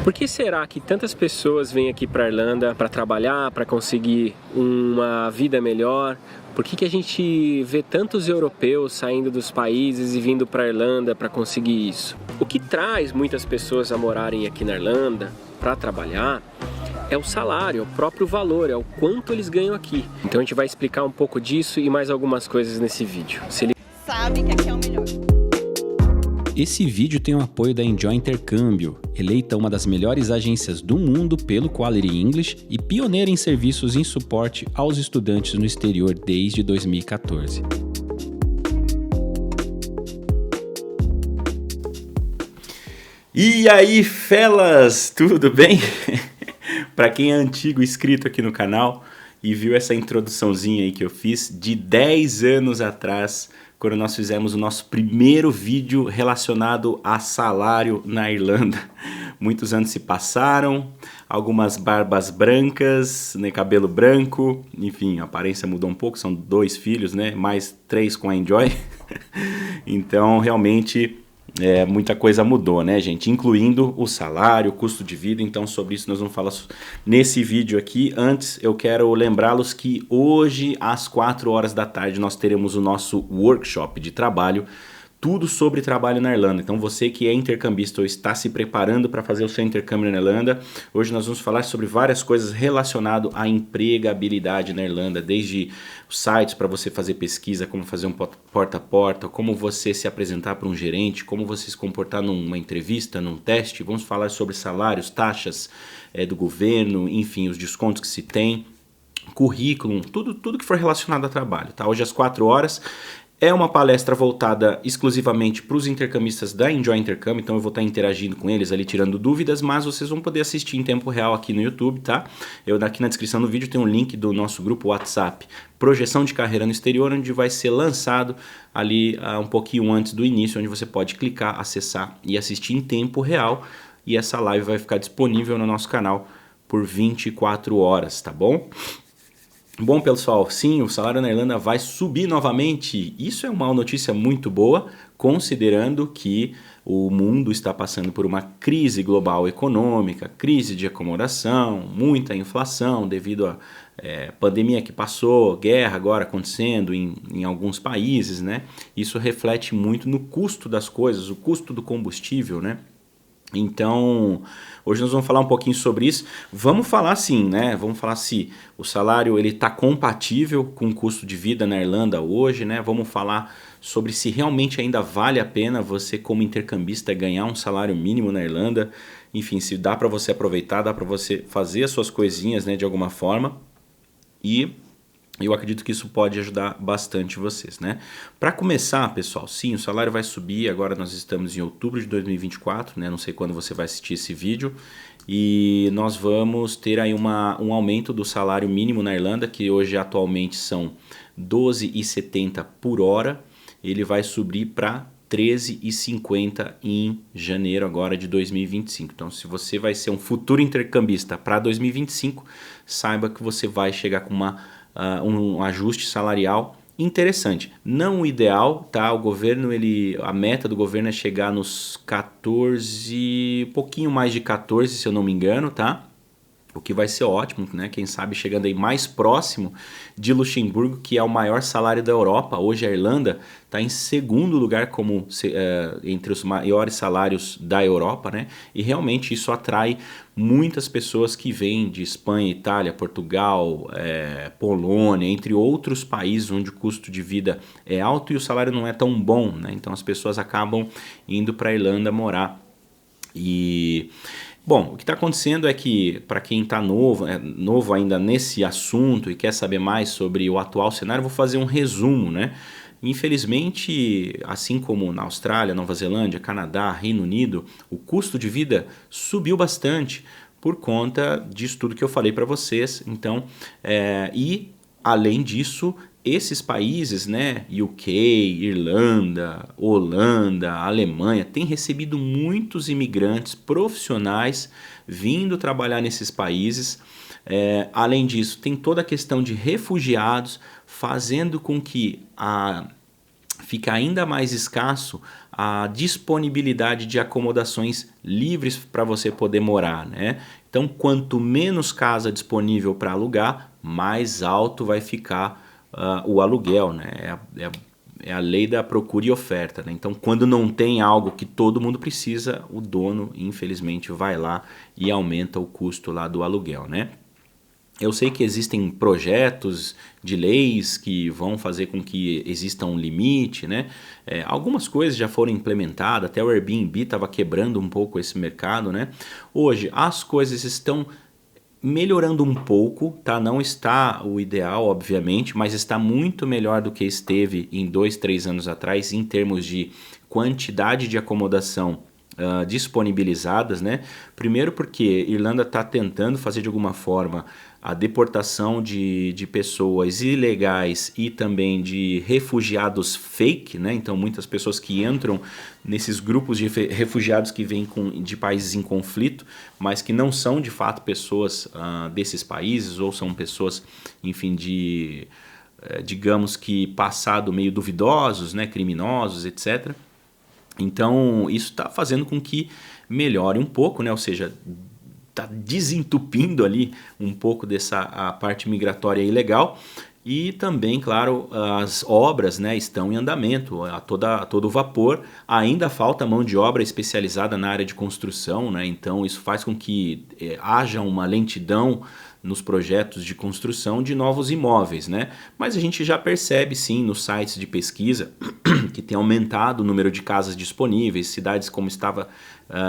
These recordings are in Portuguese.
Por que será que tantas pessoas vêm aqui para a Irlanda para trabalhar, para conseguir uma vida melhor? Por que a gente vê tantos europeus saindo dos países e vindo para a Irlanda para conseguir isso? O que traz muitas pessoas a morarem aqui na Irlanda para trabalhar é o salário, é o próprio valor, é o quanto eles ganham aqui. Então a gente vai explicar um pouco disso e mais algumas coisas nesse vídeo. Sabe que aqui é o melhor. Esse vídeo tem o apoio da Enjoy Intercâmbio, eleita uma das melhores agências do mundo pelo Quality English e pioneira em serviços em suporte aos estudantes no exterior desde 2014. E aí, fellas, tudo bem? Para quem é antigo inscrito aqui no canal e viu essa introduçãozinha aí que eu fiz de 10 anos atrás, quando nós fizemos o nosso primeiro vídeo relacionado a salário na Irlanda. Muitos anos se passaram, algumas barbas brancas, né, cabelo branco, enfim, a aparência mudou um pouco, são 2 filhos, né, mais 3 com a Enjoy. Então, realmente, muita coisa mudou, né, gente? Incluindo o salário, o custo de vida. Então, sobre isso nós vamos falar nesse vídeo aqui. Antes, eu quero lembrá-los que hoje, às 4 horas da tarde, nós teremos o nosso workshop de trabalho, tudo sobre trabalho na Irlanda. Então, você que é intercambista ou está se preparando para fazer o seu intercâmbio na Irlanda, hoje nós vamos falar sobre várias coisas relacionadas à empregabilidade na Irlanda, desde sites para você fazer pesquisa, como fazer um porta a porta, como você se apresentar para um gerente, como você se comportar numa entrevista, num teste. Vamos falar sobre salários, taxas do governo, enfim, os descontos que se tem, currículo, tudo que for relacionado a trabalho, tá? Hoje às 4 horas. É uma palestra voltada exclusivamente para os intercambistas da Enjoy Intercâmbio, então eu vou estar interagindo com eles ali, tirando dúvidas, mas vocês vão poder assistir em tempo real aqui no YouTube, tá? Aqui na descrição do vídeo tem um link do nosso grupo WhatsApp, Projeção de Carreira no Exterior, onde vai ser lançado ali um pouquinho antes do início, onde você pode clicar, acessar e assistir em tempo real, e essa live vai ficar disponível no nosso canal por 24 horas, tá bom? Bom, pessoal, sim, o salário na Irlanda vai subir novamente. Isso é uma notícia muito boa, considerando que o mundo está passando por uma crise global econômica, crise de acomodação, muita inflação devido à pandemia que passou, guerra agora acontecendo em alguns países, né? Isso reflete muito no custo das coisas, o custo do combustível, né? Então, hoje nós vamos falar um pouquinho sobre isso. Vamos falar sim, né? Vamos falar se o salário ele está compatível com o custo de vida na Irlanda hoje, né? Vamos falar sobre se realmente ainda vale a pena você como intercambista ganhar um salário mínimo na Irlanda. Enfim, se dá para você aproveitar, dá para você fazer as suas coisinhas, né, de alguma forma. E eu acredito que isso pode ajudar bastante vocês, né? Para começar, pessoal, sim, o salário vai subir. Agora nós estamos em outubro de 2024, né? Não sei quando você vai assistir esse vídeo. E nós vamos ter aí um aumento do salário mínimo na Irlanda, que hoje atualmente são 12,70 por hora. Ele vai subir para 13,50 em janeiro agora de 2025. Então, se você vai ser um futuro intercambista para 2025, saiba que você vai chegar com um ajuste salarial interessante. Não o ideal, tá? O governo, a meta do governo é chegar nos 14, pouquinho mais de 14, se eu não me engano, tá? O que vai ser ótimo, né? Quem sabe chegando aí mais próximo de Luxemburgo, que é o maior salário da Europa. Hoje a Irlanda está em segundo lugar entre os maiores salários da Europa, né? E realmente isso atrai muitas pessoas que vêm de Espanha, Itália, Portugal, Polônia, entre outros países onde o custo de vida é alto e o salário não é tão bom, né? Então as pessoas acabam indo para a Irlanda morar. Bom, o que está acontecendo é que, para quem está novo ainda nesse assunto e quer saber mais sobre o atual cenário, eu vou fazer um resumo, né? Infelizmente, assim como na Austrália, Nova Zelândia, Canadá, Reino Unido, o custo de vida subiu bastante por conta disso tudo que eu falei para vocês. Então, além disso, esses países, né, UK, Irlanda, Holanda, Alemanha, têm recebido muitos imigrantes profissionais vindo trabalhar nesses países. Além disso, tem toda a questão de refugiados, fazendo com que fica ainda mais escasso a disponibilidade de acomodações livres para você poder morar, né? Então, quanto menos casa disponível para alugar, mais alto vai ficar o aluguel, né? É a lei da procura e oferta, né? Então, quando não tem algo que todo mundo precisa, o dono, infelizmente, vai lá e aumenta o custo lá do aluguel, né? Eu sei que existem projetos de leis que vão fazer com que exista um limite, né? Algumas coisas já foram implementadas, até o Airbnb estava quebrando um pouco esse mercado, né? Hoje, as coisas estão melhorando um pouco, tá? Não está o ideal, obviamente, mas está muito melhor do que esteve em 2, 3 anos atrás em termos de quantidade de acomodação disponibilizadas, né? Primeiro porque Irlanda está tentando fazer de alguma forma a deportação de pessoas ilegais e também de refugiados fake, né? Então muitas pessoas que entram nesses grupos de refugiados que vêm de países em conflito, mas que não são de fato pessoas desses países, ou são pessoas, enfim, digamos que passado meio duvidosos, né? Criminosos, etc. Então isso está fazendo com que melhore um pouco, né? Ou seja, está desentupindo ali um pouco a parte migratória ilegal. E também, claro, as obras, né, estão em andamento a todo vapor. Ainda falta mão de obra especializada na área de construção, né? Então isso faz com que haja uma lentidão nos projetos de construção de novos imóveis, né? Mas a gente já percebe sim nos sites de pesquisa que tem aumentado o número de casas disponíveis, cidades como estava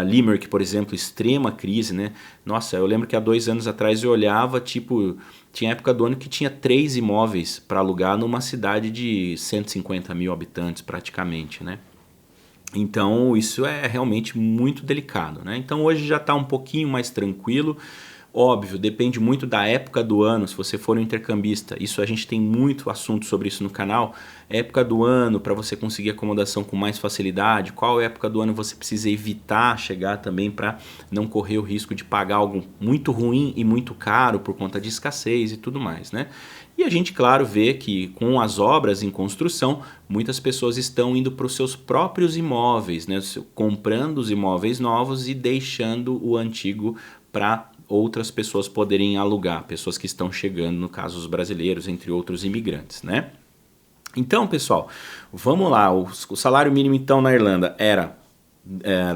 Limerick, por exemplo, extrema crise, né? Nossa, eu lembro que há 2 anos atrás eu olhava, tinha época do ano que tinha 3 imóveis para alugar numa cidade de 150 mil habitantes praticamente, né? Então isso é realmente muito delicado, né? Então hoje já está um pouquinho mais tranquilo. Óbvio, depende muito da época do ano, se você for um intercambista. Isso a gente tem muito assunto sobre isso no canal. Época do ano, para você conseguir acomodação com mais facilidade. Qual época do ano você precisa evitar chegar também para não correr o risco de pagar algo muito ruim e muito caro por conta de escassez e tudo mais, né? E a gente, claro, vê que com as obras em construção, muitas pessoas estão indo para os seus próprios imóveis, né? Comprando os imóveis novos e deixando o antigo para outras pessoas poderem alugar, pessoas que estão chegando, no caso os brasileiros, entre outros imigrantes, né? Então, pessoal, vamos lá. O salário mínimo então na Irlanda era né,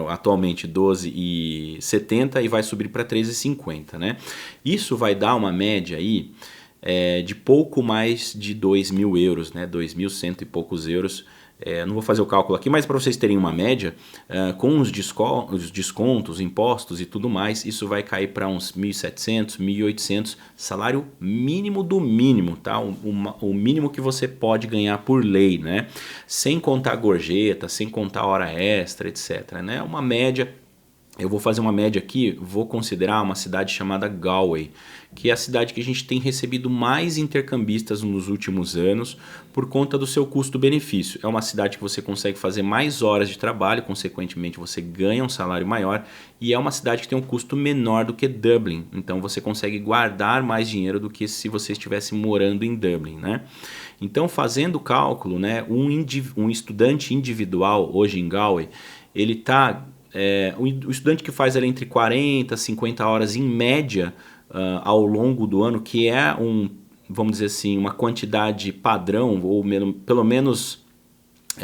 atualmente 12,70 e vai subir para 13,50, né? Isso vai dar uma média aí de pouco mais de 2.000 euros, né? 2.100 e poucos euros. Não vou fazer o cálculo aqui, mas para vocês terem uma média, com os descontos, impostos e tudo mais, isso vai cair para uns 1.700, 1.800, salário mínimo do mínimo, tá? O mínimo que você pode ganhar por lei, né? Sem contar gorjeta, sem contar hora extra, etc, né? Uma média. Eu vou fazer uma média aqui, vou considerar uma cidade chamada Galway, que é a cidade que a gente tem recebido mais intercambistas nos últimos anos por conta do seu custo-benefício. É uma cidade que você consegue fazer mais horas de trabalho, consequentemente você ganha um salário maior, e é uma cidade que tem um custo menor do que Dublin, então você consegue guardar mais dinheiro do que se você estivesse morando em Dublin, né? Então, fazendo o cálculo, né, um estudante individual hoje em Galway, ele está... o estudante que faz ali entre 40 e 50 horas em média ao longo do ano, que é vamos dizer assim, uma quantidade padrão, ou pelo menos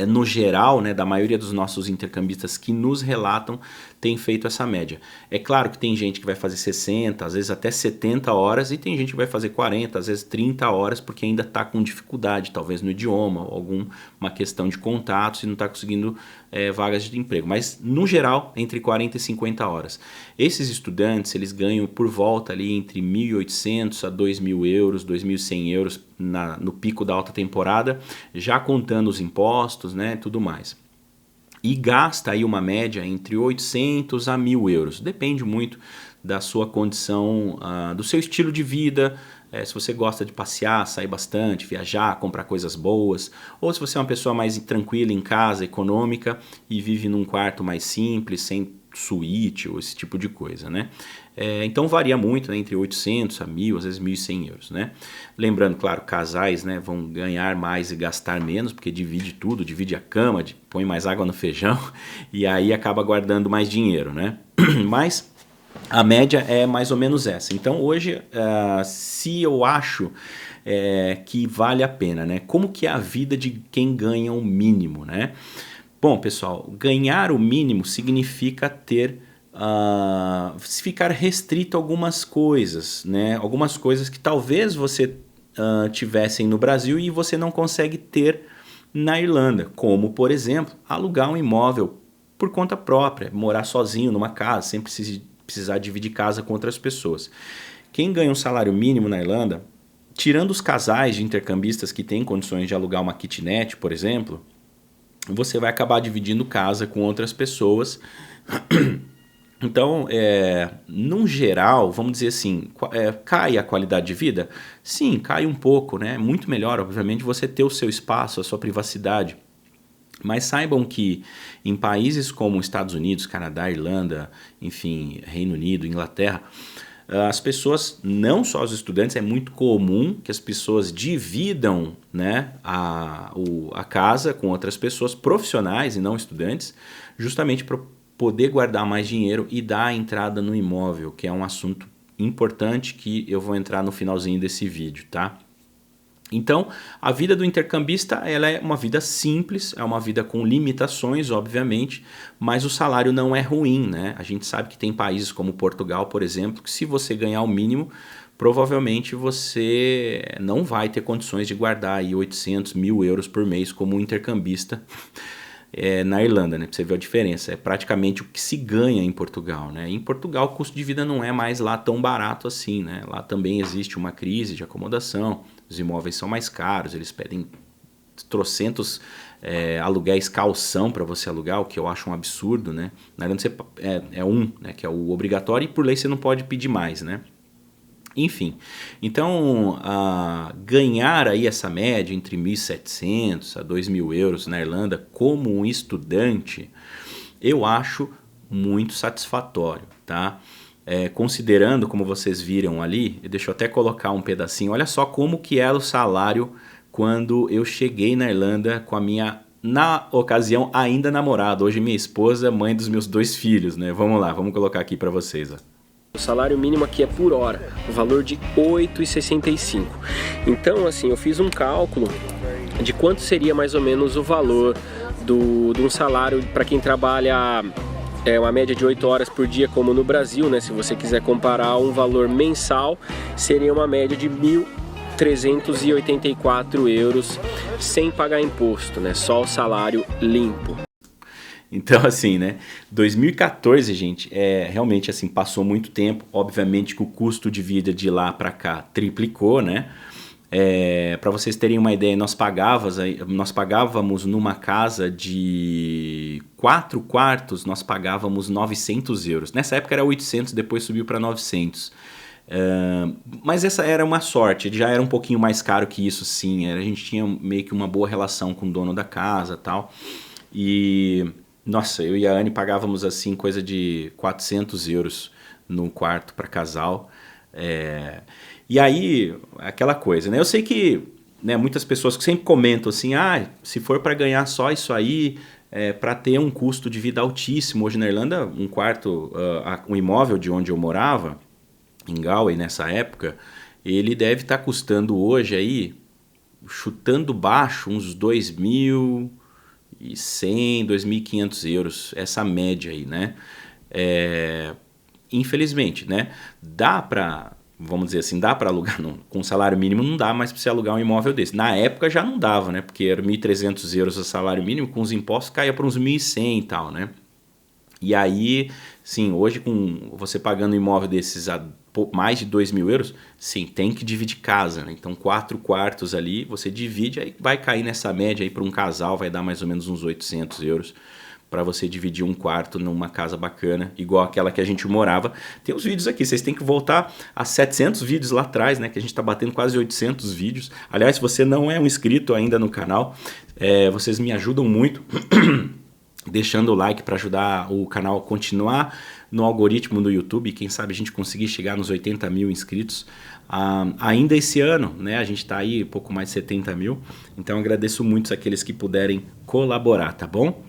no geral, né, da maioria dos nossos intercambistas que nos relatam, tem feito essa média. É claro que tem gente que vai fazer 60, às vezes até 70 horas, e tem gente que vai fazer 40, às vezes 30 horas, porque ainda está com dificuldade, talvez no idioma, ou alguma questão de contatos e não está conseguindo vagas de emprego. Mas, no geral, entre 40 e 50 horas. Esses estudantes, eles ganham por volta ali entre 1.800 a 2.000 euros, 2.100 euros no pico da alta temporada, já contando os impostos, né, tudo mais. E gasta aí uma média entre 800 a 1.000 euros. Depende muito da sua condição, do seu estilo de vida, se você gosta de passear, sair bastante, viajar, comprar coisas boas, ou se você é uma pessoa mais tranquila em casa, econômica, e vive num quarto mais simples, sem suíte ou esse tipo de coisa, né? Então varia muito, né, entre 800 a 1.000, às vezes 1.100 euros, né? Lembrando, claro, casais, né, vão ganhar mais e gastar menos, porque divide tudo, divide a cama, põe mais água no feijão e aí acaba guardando mais dinheiro, né? Mas a média é mais ou menos essa. Então hoje, se eu acho que vale a pena, né? Como que é a vida de quem ganha o mínimo, né? Bom, pessoal, ganhar o mínimo significa ficar restrito a algumas coisas, né? Algumas coisas que talvez você tivessem no Brasil e você não consegue ter na Irlanda, como, por exemplo, alugar um imóvel por conta própria, morar sozinho numa casa, sem precisar dividir casa com outras pessoas. Quem ganha um salário mínimo na Irlanda, tirando os casais de intercambistas que têm condições de alugar uma kitnet, por exemplo, você vai acabar dividindo casa com outras pessoas. Então, num geral, vamos dizer assim, cai a qualidade de vida? Sim, cai um pouco, né? Muito melhor, obviamente, você ter o seu espaço, a sua privacidade. Mas saibam que em países como Estados Unidos, Canadá, Irlanda, enfim, Reino Unido, Inglaterra, as pessoas, não só os estudantes, é muito comum que as pessoas dividam, né, a casa com outras pessoas profissionais e não estudantes, justamente para poder guardar mais dinheiro e dar a entrada no imóvel, que é um assunto importante que eu vou entrar no finalzinho desse vídeo, tá? Então, a vida do intercambista ela é uma vida simples, é uma vida com limitações, obviamente, mas o salário não é ruim, né? A gente sabe que tem países como Portugal, por exemplo, que se você ganhar o mínimo, provavelmente você não vai ter condições de guardar aí 800, 1.000 euros por mês como um intercambista na Irlanda, né? Pra você ver a diferença, é praticamente o que se ganha em Portugal, né? Em Portugal o custo de vida não é mais lá tão barato assim, né? Lá também existe uma crise de acomodação, os imóveis são mais caros, eles pedem trocentos aluguéis calção para você alugar, o que eu acho um absurdo, né? Na Irlanda você, né, que é o obrigatório, e por lei você não pode pedir mais, né? Enfim, então ganhar aí essa média entre 1.700 a 2.000 euros na Irlanda como um estudante, eu acho muito satisfatório, tá? Considerando, como vocês viram ali, deixa eu até colocar um pedacinho, olha só como que era o salário quando eu cheguei na Irlanda com a minha, na ocasião, ainda namorada, hoje minha esposa, mãe dos meus 2 filhos, né? Vamos lá, vamos colocar aqui para vocês, ó. O salário mínimo aqui é por hora, o valor de 8,65. Então, assim, eu fiz um cálculo de quanto seria mais ou menos o valor de um salário para quem trabalha uma média de 8 horas por dia, como no Brasil, né? Se você quiser comparar um valor mensal, seria uma média de 1.384 euros sem pagar imposto, né? Só o salário limpo. Então, assim, né, 2014, gente, realmente, assim, passou muito tempo. Obviamente que o custo de vida de lá para cá triplicou, né? Para vocês terem uma ideia, nós pagávamos numa casa de 4 quartos, nós pagávamos 900 euros. Nessa época era 800, depois subiu para 900. Mas essa era uma sorte, já era um pouquinho mais caro que isso, sim. A gente tinha meio que uma boa relação com o dono da casa e tal. E... nossa, eu e a Anne pagávamos assim coisa de 400 euros no quarto para casal. E aí, aquela coisa, né? Eu sei que, né, muitas pessoas que sempre comentam assim, se for para ganhar só isso aí, para ter um custo de vida altíssimo. Hoje na Irlanda, um quarto, um imóvel de onde eu morava, em Galway nessa época, ele deve estar custando hoje aí, chutando baixo, uns 2.100, 2.500 euros, essa média aí, né? Infelizmente, né? Dá para, vamos dizer assim, dá para alugar com salário mínimo, não dá mais para você alugar um imóvel desse. Na época já não dava, né? Porque era 1.300 euros o salário mínimo, com os impostos caía para uns 1.100 e tal, né? E aí, sim, hoje com você pagando um imóvel desses a mais de 2.000 euros, sim, tem que dividir casa, né? Então 4 quartos ali, você divide, aí vai cair nessa média aí para um casal, vai dar mais ou menos uns 800 euros para você dividir um quarto numa casa bacana, igual aquela que a gente morava. Tem os vídeos aqui, vocês têm que voltar a 700 vídeos lá atrás, né? Que a gente está batendo quase 800 vídeos. Aliás, se você não é um inscrito ainda no canal, vocês me ajudam muito. deixando o like para ajudar o canal a continuar no algoritmo do YouTube, quem sabe a gente conseguir chegar nos 80 mil inscritos ainda esse ano, né? A gente está aí pouco mais de 70 mil, então agradeço muito aqueles que puderem colaborar, tá bom?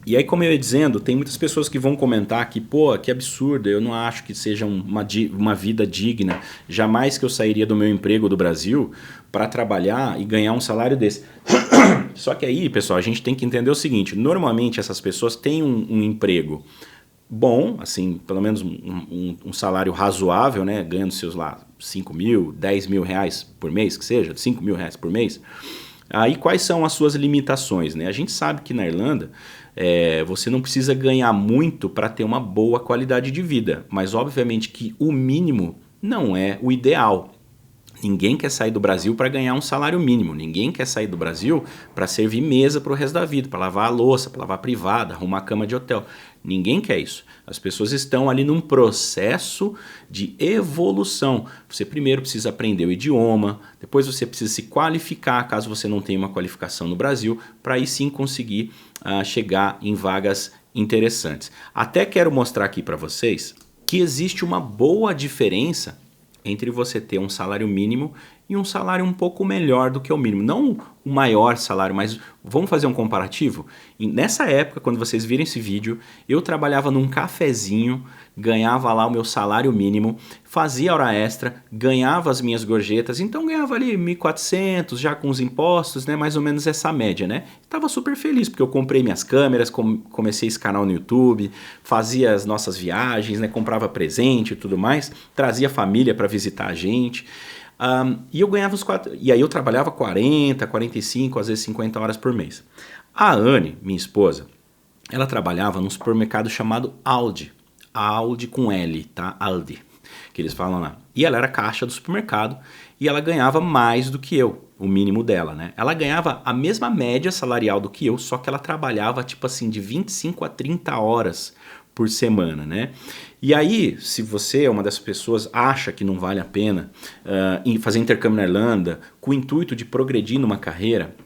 E aí, como eu ia dizendo, tem muitas pessoas que vão comentar que, pô, que absurdo, eu não acho que seja uma vida digna, jamais que eu sairia do meu emprego do Brasil para trabalhar e ganhar um salário desse. Só que aí, pessoal, a gente tem que entender o seguinte, normalmente essas pessoas têm um emprego bom, assim, pelo menos um salário razoável, né, ganhando seus lá 5 mil, 10 mil reais por mês, que seja, 5 mil reais por mês. Aí quais são as suas limitações, né? A gente sabe que na Irlanda você não precisa ganhar muito para ter uma boa qualidade de vida, mas obviamente que o mínimo não é o ideal. Ninguém quer sair do Brasil para ganhar um salário mínimo, ninguém quer sair do Brasil para servir mesa para o resto da vida, para lavar a louça, para lavar a privada, arrumar a cama de hotel. Ninguém quer isso. As pessoas estão ali num processo de evolução. Você primeiro precisa aprender o idioma, depois você precisa se qualificar, caso você não tenha uma qualificação no Brasil, para aí sim conseguir chegar em vagas interessantes. Até quero mostrar aqui para vocês que existe uma boa diferença entre você ter um salário mínimo e um salário um pouco melhor do que o mínimo. Não o maior salário, mas vamos fazer um comparativo? Nessa época, quando vocês virem esse vídeo, eu trabalhava num cafezinho, ganhava lá o meu salário mínimo, fazia hora extra, ganhava as minhas gorjetas, então ganhava ali 1.400 já com os impostos, né? Mais ou menos essa média, né? Estava super feliz, porque eu comprei minhas câmeras, comecei esse canal no YouTube, fazia as nossas viagens, né? Comprava presente e tudo mais, trazia a família para visitar a gente. E eu ganhava e aí eu trabalhava 40, 45, às vezes 50 horas por mês. A Anne, minha esposa, ela trabalhava num supermercado chamado Aldi. Aldi com L, tá? Aldi, que eles falam lá. E ela era caixa do supermercado e ela ganhava mais do que eu, o mínimo dela, né? Ela ganhava a mesma média salarial do que eu, só que ela trabalhava tipo assim de 25 a 30 horas por semana, né? E aí, se você é uma dessas pessoas, acha que não vale a pena fazer intercâmbio na Irlanda com o intuito de progredir numa carreira,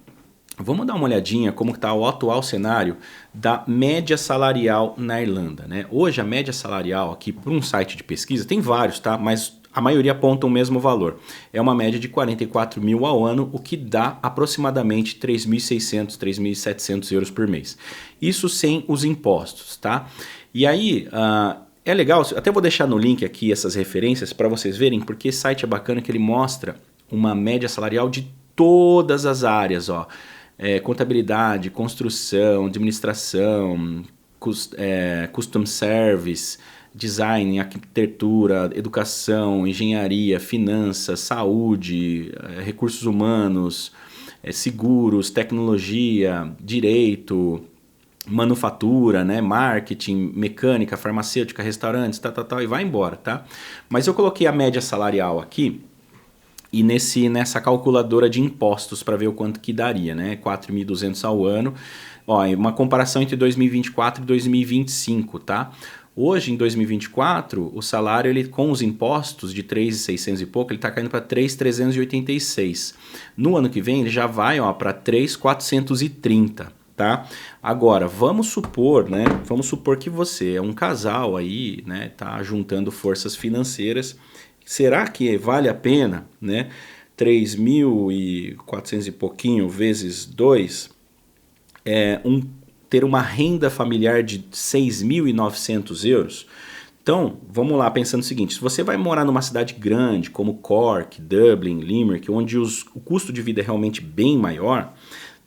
vamos dar uma olhadinha como está o atual cenário da média salarial na Irlanda, né? Hoje a média salarial aqui por um site de pesquisa, tem vários, tá? Mas a maioria aponta o mesmo valor. É uma média de 44 mil ao ano, o que dá aproximadamente 3.600, 3.700 euros por mês. Isso sem os impostos, tá? E aí, é legal, até vou deixar no link aqui essas referências para vocês verem, porque esse site é bacana que ele mostra uma média salarial de todas as áreas, ó. Contabilidade, construção, administração, custom service, design, arquitetura, educação, engenharia, finanças, saúde, recursos humanos, seguros, tecnologia, direito, manufatura, né, marketing, mecânica, farmacêutica, restaurantes, tal, e vai embora, tá? Mas eu coloquei a média salarial aqui e nessa calculadora de impostos para ver o quanto que daria, né? 4.200 ao ano. Ó, uma comparação entre 2024 e 2025, tá? Hoje, em 2024, o salário ele, com os impostos de 3.600 e pouco, ele está caindo para 3.386. No ano que vem, ele já vai para 3.430. Tá? Agora, vamos supor, né? Vamos supor que você é um casal aí, né? Tá juntando forças financeiras. Será que vale a pena, né? 3.400 e pouquinho vezes 2 ter uma renda familiar de 6.900 euros? Então, vamos lá, pensando o seguinte, se você vai morar numa cidade grande, como Cork, Dublin, Limerick, onde o custo de vida é realmente bem maior,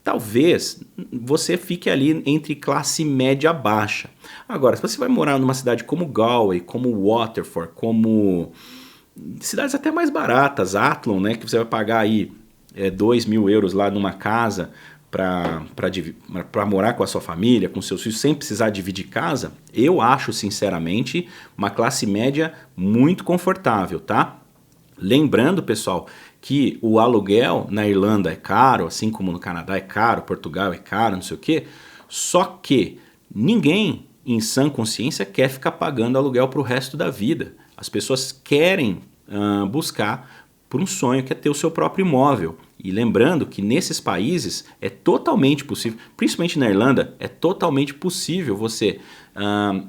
talvez você fique ali entre classe média baixa. Agora, se você vai morar numa cidade como Galway, como Waterford, como cidades até mais baratas, Athlone, né, que você vai pagar aí 2.000 euros lá numa casa para morar com a sua família, com seus filhos, sem precisar dividir casa, eu acho, sinceramente, uma classe média muito confortável, tá? Lembrando, pessoal, que o aluguel na Irlanda é caro, assim como no Canadá é caro, Portugal é caro, não sei o quê, só que ninguém em sã consciência quer ficar pagando aluguel para o resto da vida. As pessoas querem buscar por um sonho que é ter o seu próprio imóvel. E lembrando que nesses países é totalmente possível, principalmente na Irlanda, é totalmente possível você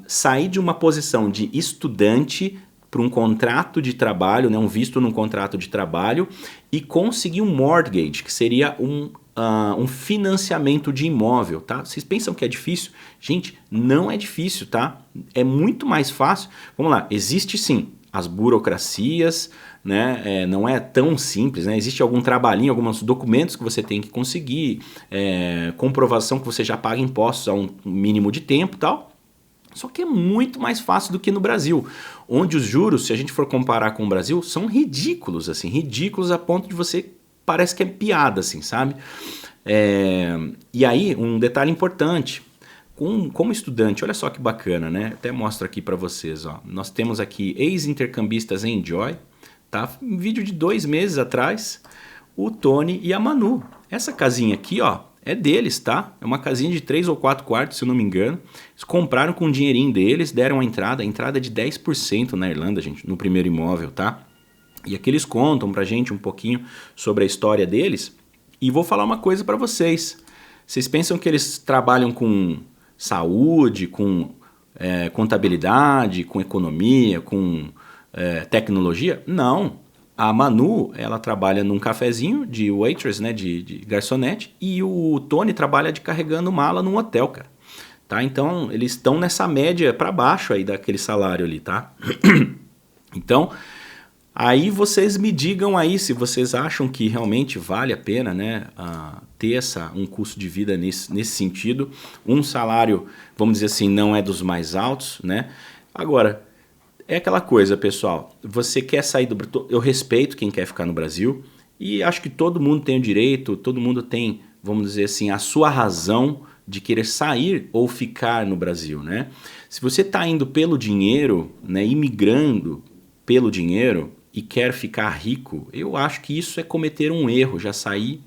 sair de uma posição de estudante para um contrato de trabalho, né, um visto num contrato de trabalho, e conseguir um mortgage, que seria um financiamento de imóvel, tá? Vocês pensam que é difícil? Gente, não é difícil, tá? É muito mais fácil. Vamos lá, existe sim as burocracias, né? Não é tão simples, né? Existe algum trabalhinho, alguns documentos que você tem que conseguir, comprovação que você já paga impostos há um mínimo de tempo e tal. Só que é muito mais fácil do que no Brasil, onde os juros, se a gente for comparar com o Brasil, são ridículos, assim, ridículos a ponto de você parece que é piada, assim, sabe? E aí, um detalhe importante, como estudante, olha só que bacana, né? Até mostro aqui para vocês, ó. Nós temos aqui ex-intercambistas em Enjoy, tá? Um vídeo de 2 meses atrás, o Tony e a Manu. Essa casinha aqui, ó, é deles, tá? É uma casinha de 3 ou 4 quartos, se eu não me engano. Eles compraram com o dinheirinho deles, deram a entrada é de 10% na Irlanda, gente, no primeiro imóvel, tá? E aqui eles contam pra gente um pouquinho sobre a história deles. E vou falar uma coisa pra vocês. Vocês pensam que eles trabalham com saúde, com contabilidade, com economia, com tecnologia? Não. A Manu, ela trabalha num cafezinho de waitress, né, de garçonete, e o Tony trabalha de carregando mala num hotel, cara. Tá? Então, eles estão nessa média para baixo aí daquele salário ali, tá? Então, aí vocês me digam aí se vocês acham que realmente vale a pena, né, ter um custo de vida nesse sentido. Um salário, vamos dizer assim, não é dos mais altos, né? Agora, é aquela coisa, pessoal, você quer sair do Brasil, eu respeito quem quer ficar no Brasil e acho que todo mundo tem o direito, todo mundo tem, vamos dizer assim, a sua razão de querer sair ou ficar no Brasil, né? Se você está indo pelo dinheiro, né, imigrando pelo dinheiro e quer ficar rico, eu acho que isso é cometer um erro, já sair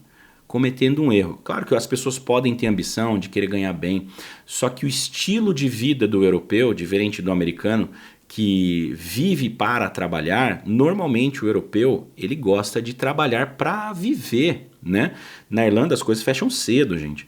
cometendo um erro. Claro que as pessoas podem ter ambição de querer ganhar bem, só que o estilo de vida do europeu, diferente do americano, que vive para trabalhar, normalmente o europeu ele gosta de trabalhar para viver, né? Na Irlanda as coisas fecham cedo, gente.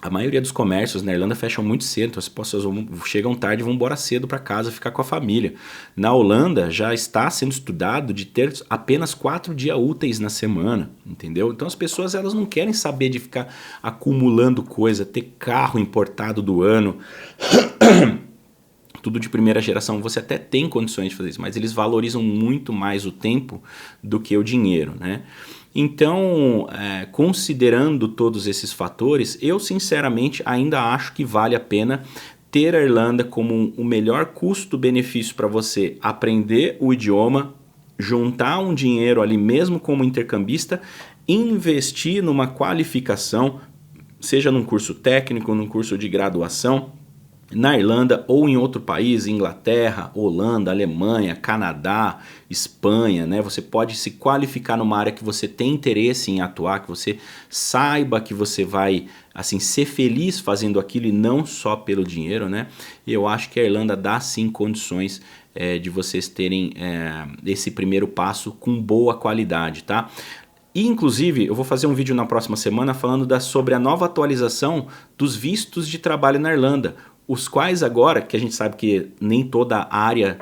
A maioria dos comércios na Irlanda fecham muito cedo, então as pessoas chegam tarde e vão embora cedo para casa ficar com a família. Na Holanda já está sendo estudado de ter apenas 4 dias úteis na semana, entendeu? Então as pessoas elas não querem saber de ficar acumulando coisa, ter carro importado do ano, tudo de primeira geração. Você até tem condições de fazer isso, mas eles valorizam muito mais o tempo do que o dinheiro, né? Então, considerando todos esses fatores, eu sinceramente ainda acho que vale a pena ter a Irlanda como o melhor custo-benefício para você aprender o idioma, juntar um dinheiro ali mesmo como intercambista, investir numa qualificação, seja num curso técnico, num curso de graduação, na Irlanda ou em outro país, Inglaterra, Holanda, Alemanha, Canadá, Espanha, né? Você pode se qualificar numa área que você tem interesse em atuar, que você saiba que você vai assim ser feliz fazendo aquilo e não só pelo dinheiro, né? Eu acho que a Irlanda dá sim condições de vocês terem esse primeiro passo com boa qualidade, tá? E, inclusive, eu vou fazer um vídeo na próxima semana falando sobre a nova atualização dos vistos de trabalho na Irlanda, os quais agora, que a gente sabe que nem toda área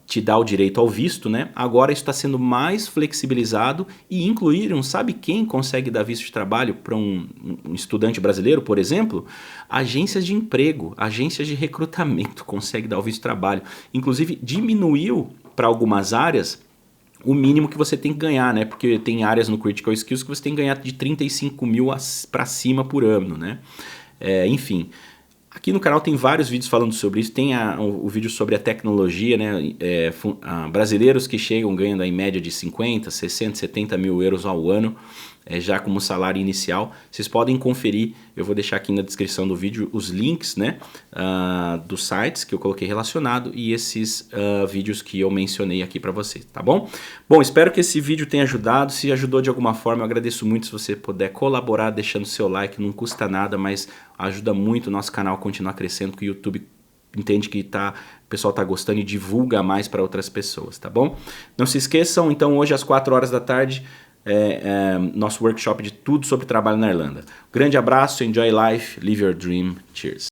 te dá o direito ao visto, né? Agora está sendo mais flexibilizado e incluíram, sabe quem consegue dar visto de trabalho para um estudante brasileiro, por exemplo? Agências de emprego, agências de recrutamento conseguem dar o visto de trabalho. Inclusive, diminuiu para algumas áreas o mínimo que você tem que ganhar, né? Porque tem áreas no Critical Skills que você tem que ganhar de 35 mil para cima por ano, né? Enfim, aqui no canal tem vários vídeos falando sobre isso. Tem o vídeo sobre a tecnologia, né? Brasileiros que chegam ganhando em média de 50, 60, 70 mil euros ao ano, já como salário inicial. Vocês podem conferir, eu vou deixar aqui na descrição do vídeo os links, né, dos sites que eu coloquei relacionado e esses vídeos que eu mencionei aqui para vocês, tá bom? Bom, espero que esse vídeo tenha ajudado. Se ajudou de alguma forma, eu agradeço muito se você puder colaborar deixando seu like, não custa nada, mas ajuda muito o nosso canal a continuar crescendo, que o YouTube entende que o pessoal tá gostando e divulga mais para outras pessoas, tá bom? Não se esqueçam, então hoje às 4 horas da tarde, nosso workshop de tudo sobre trabalho na Irlanda. Grande abraço, enjoy life, live your dream, cheers!